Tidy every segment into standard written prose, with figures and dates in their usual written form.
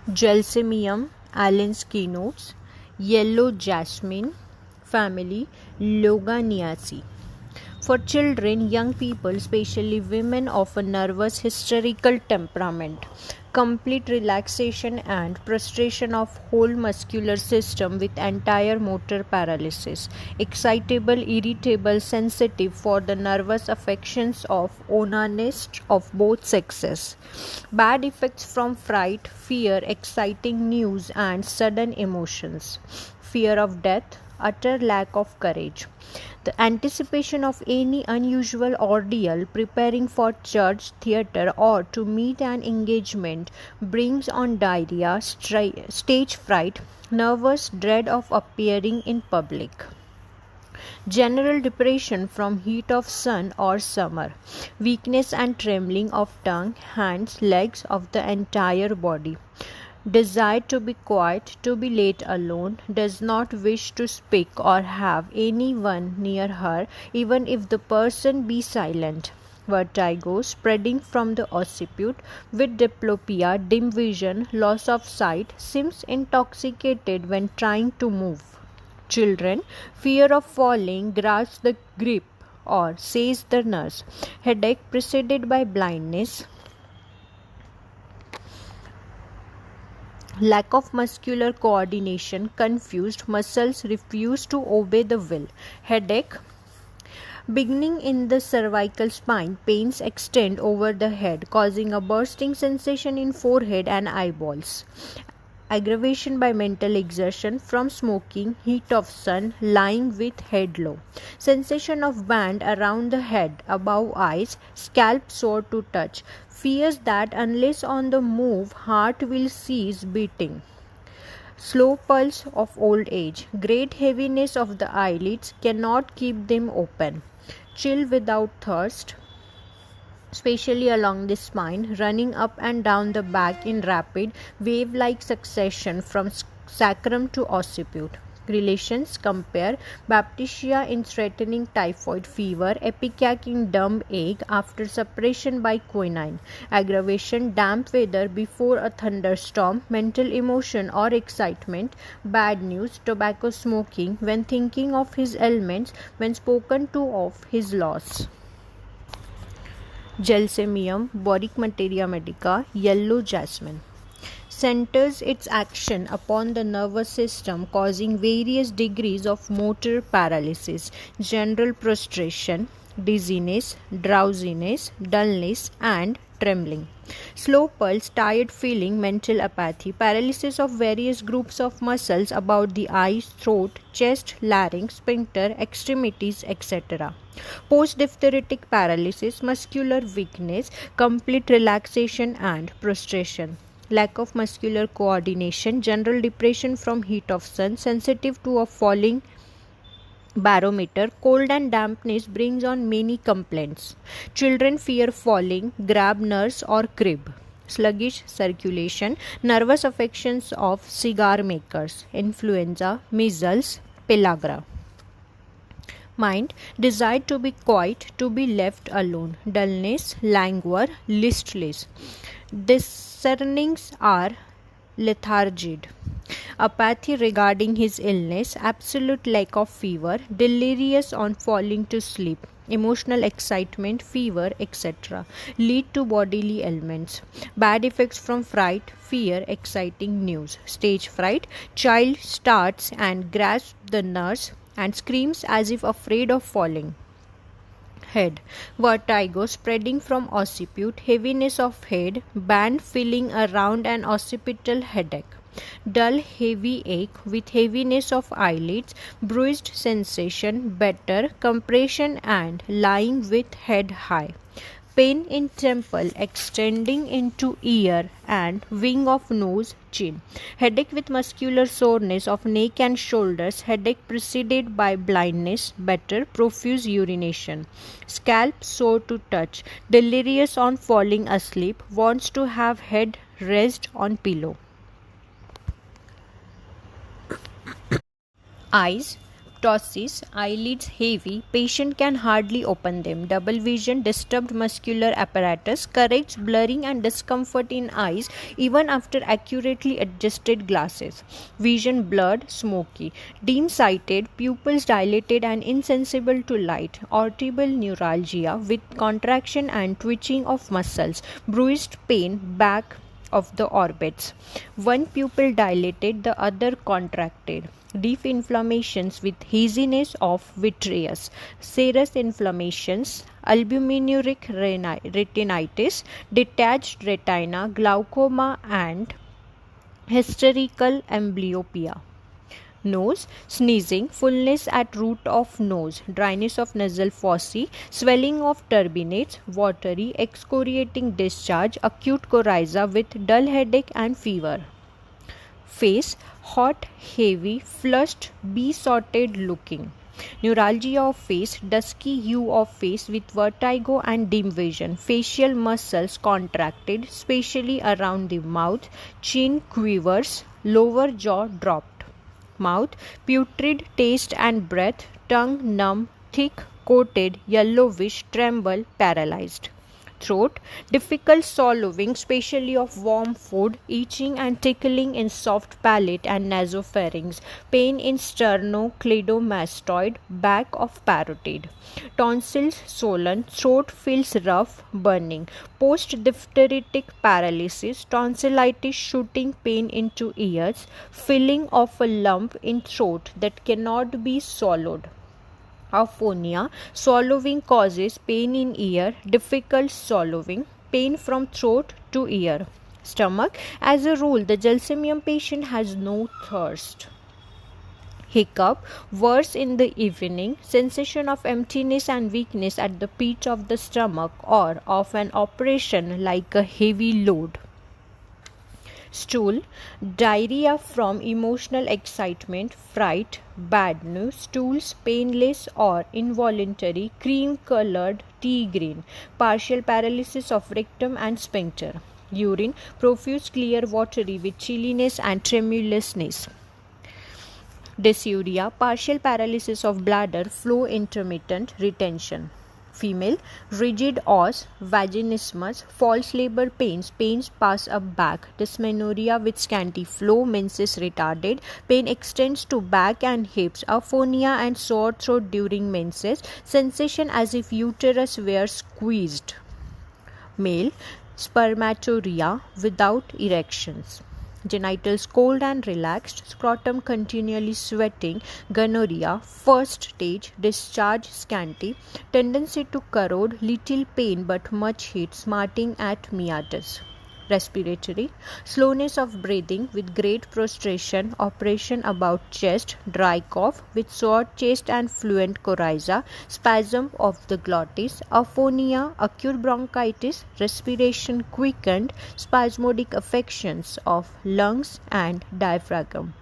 Gelsemium, Allen's Keynotes, Yellow Jasmine, family, Loganiaceae. For children, young people, especially women of a nervous hysterical temperament, complete relaxation and prostration of whole muscular system with entire motor paralysis, excitable, irritable, sensitive for the nervous affections of onanists of both sexes, bad effects from fright, fear, exciting news and sudden emotions, fear of death, utter lack of courage. The anticipation of any unusual ordeal, preparing for church, theatre, or to meet an engagement brings on diarrhea, stage fright, nervous dread of appearing in public. General depression from heat of sun or summer, weakness and trembling of tongue, hands, legs, of the entire body. Desire to be quiet, to be let alone, does not wish to speak or have any one near her, even if the person be silent. Vertigo spreading from the occiput, with diplopia, dim vision, loss of sight, seems intoxicated when trying to move. Children, fear of falling, grasp the grip, or says the nurse. Headache preceded by blindness. Lack of muscular coordination, confused, muscles refuse to obey the will. Headache beginning in the cervical spine, pains extend over the head, causing a bursting sensation in forehead and eyeballs. Aggravation by mental exertion from smoking, heat of sun, lying with head low. Sensation of band around the head, above eyes, scalp sore to touch. Fears that unless on the move, heart will cease beating. Slow pulse of old age. Great heaviness of the eyelids, cannot keep them open. Chill without thirst, especially along the spine, running up and down the back in rapid, wave-like succession from sacrum to occiput. Relations compare baptisia in threatening typhoid fever, epicac in dumb ache after suppression by quinine. Aggravation, damp weather before a thunderstorm, mental emotion or excitement, bad news, tobacco smoking when thinking of his ailments, when spoken to of his loss. Gelsemium, Boric Materia Medica, Yellow Jasmine, centers its action upon the nervous system, causing various degrees of motor paralysis, general prostration, dizziness, drowsiness, dullness, and trembling. Slow pulse, tired feeling, mental apathy, paralysis of various groups of muscles about the eyes, throat, chest, larynx, sphincter, extremities, etc. Post-diphtheritic paralysis, muscular weakness, complete relaxation and prostration. Lack of muscular coordination, general depression from heat of sun, sensitive to a falling barometer, cold and dampness brings on many complaints. Children fear falling, grab nurse or crib. Sluggish circulation, nervous affections of cigar makers, influenza, measles, pellagra. Mind, desire to be quiet, to be left alone, dullness, languor, listless. Discernings are lethargic, apathy regarding his illness, absolute lack of fever, delirious on falling to sleep, emotional excitement, fever, etc. lead to bodily ailments. Bad effects from fright, fear, exciting news. Stage fright, child starts and grasps the nurse and screams as if afraid of falling. Head, vertigo spreading from occiput, heaviness of head, band filling around an occipital headache. Dull heavy ache with heaviness of eyelids, bruised sensation, better, compression and lying with head high. Pain in temple extending into ear and wing of nose, chin. Headache with muscular soreness of neck and shoulders. Headache preceded by blindness, better, profuse urination. Scalp sore to touch. Delirious on falling asleep. Wants to have head rest on pillow. Eyes, Ptosis, eyelids heavy, patient can hardly open them. Double vision, disturbed muscular apparatus, corrects blurring and discomfort in eyes even after accurately adjusted glasses. Vision blurred, smoky. Dim-sighted, pupils dilated and insensible to light. Audible neuralgia with contraction and twitching of muscles. Bruised pain back of the orbits. One pupil dilated, the other contracted. Deep inflammations with haziness of vitreous, serous inflammations, albuminuric retinitis, detached retina, glaucoma and hysterical amblyopia. Nose, sneezing, fullness at root of nose, dryness of nasal fossae, swelling of turbinates, watery, excoriating discharge, acute coryza with dull headache and fever. Face, hot, heavy, flushed, besotted looking. Neuralgia of face, dusky hue of face with vertigo and dim vision. Facial muscles contracted, especially around the mouth. Chin quivers, lower jaw dropped. Mouth, putrid taste and breath. Tongue numb, thick, coated, yellowish, tremble, paralyzed. Throat, difficult swallowing, especially of warm food, itching and tickling in soft palate and nasopharynx, pain in sternocleidomastoid, back of parotid. Tonsils swollen, throat feels rough, burning. Post-diphtheritic paralysis, tonsillitis shooting pain into ears, filling of a lump in throat that cannot be swallowed. Aphonia, swallowing causes pain in ear, difficult swallowing, pain from throat to ear. Stomach, as a rule, the Gelsemium patient has no thirst. Hiccup, worse in the evening, sensation of emptiness and weakness at the pit of the stomach or of an operation like a heavy load. Stool, diarrhea from emotional excitement, fright, bad news. Stools, painless or involuntary, cream-colored, tea green. Partial paralysis of rectum and sphincter. Urine, profuse, clear, watery with chilliness and tremulousness. Dysuria, partial paralysis of bladder, flow intermittent, retention. Female, rigid os, vaginismus, false labor pains, pains pass up back, dysmenorrhea with scanty flow, menses retarded, pain extends to back and hips, aphonia and sore throat during menses, sensation as if uterus were squeezed. Male, spermatorrhea without erections. Genitals cold and relaxed, scrotum continually sweating, gonorrhea, first stage, discharge scanty, tendency to corrode, little pain but much heat, smarting at meatus. Respiratory, slowness of breathing with great prostration, operation about chest, dry cough with sore chest and fluent coryza, spasm of the glottis, aphonia, acute bronchitis, respiration quickened, spasmodic affections of lungs and diaphragm.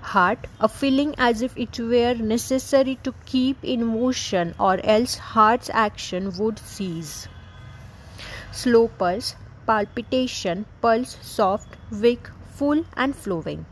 Heart, a feeling as if it were necessary to keep in motion or else heart's action would cease. Slow pulse, palpitation, pulse soft, weak, full and flowing.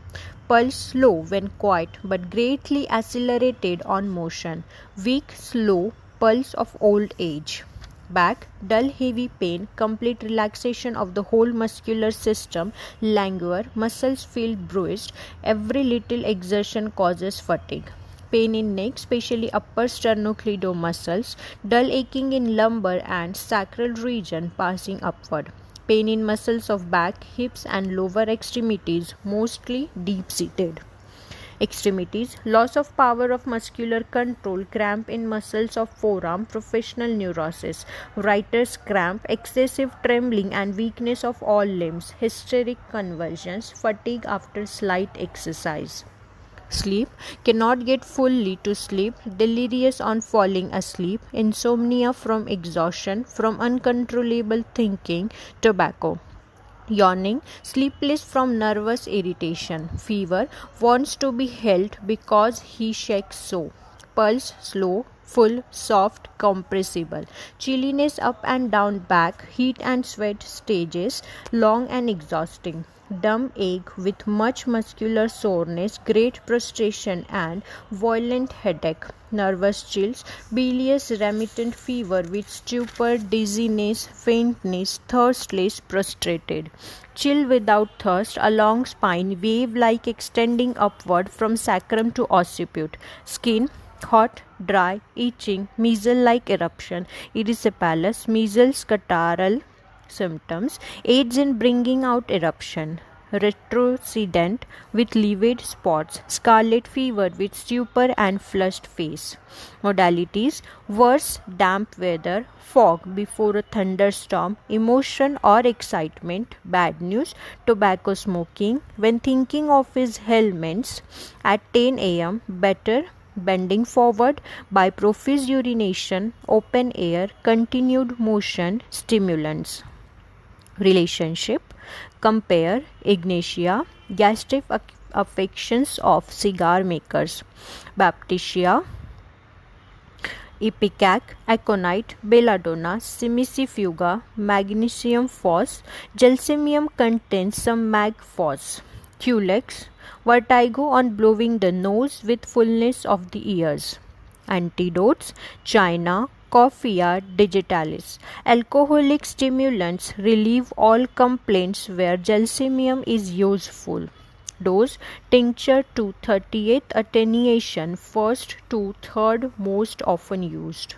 Pulse slow when quiet but greatly accelerated on motion. Weak, slow, pulse of old age. Back, dull heavy pain, complete relaxation of the whole muscular system, languor, muscles feel bruised, every little exertion causes fatigue. Pain in neck, especially upper sternocleidomastoid muscles, dull aching in lumbar and sacral region passing upward. Pain in muscles of back, hips and lower extremities, mostly deep-seated. Extremities, loss of power of muscular control, cramp in muscles of forearm, professional neurosis, writer's cramp, excessive trembling and weakness of all limbs, hysteric convulsions, fatigue after slight exercise. Sleep, cannot get fully to sleep, delirious on falling asleep, insomnia from exhaustion, from uncontrollable thinking, tobacco. Yawning, sleepless from nervous irritation, fever, wants to be held because he shakes so. Pulse slow, full, soft, compressible. Chilliness up and down back, heat and sweat stages, long and exhausting. Dumb ache with much muscular soreness, great prostration and violent headache. Nervous chills, bilious remittent fever with stupor, dizziness, faintness, thirstless, prostrated. Chill without thirst, a long spine, wave like extending upward from sacrum to occiput. Skin hot, dry, itching, measle-like eruption, erysipelas, measles catarrhal symptoms, aids in bringing out eruption. Retrocedent with livid spots, scarlet fever with stupor and flushed face. Modalities: worse, damp weather, fog before a thunderstorm, emotion or excitement, bad news, tobacco smoking. When thinking of his ailments at 10 a.m., better bending forward by profuse urination, open air, continued motion, stimulants. Relationship: compare Ignatia, gastric affections of cigar makers, Baptisia, Ipecac, aconite, belladonna, simicifuga, magnesium phos. Gelsemium contains some mag phos. Culex, vertigo on blowing the nose with fullness of the ears. Antidotes: China, Coffea digitalis. Alcoholic stimulants relieve all complaints where gelsemium is useful. Dose: tincture to 38th attenuation, 1st to 3rd most often used.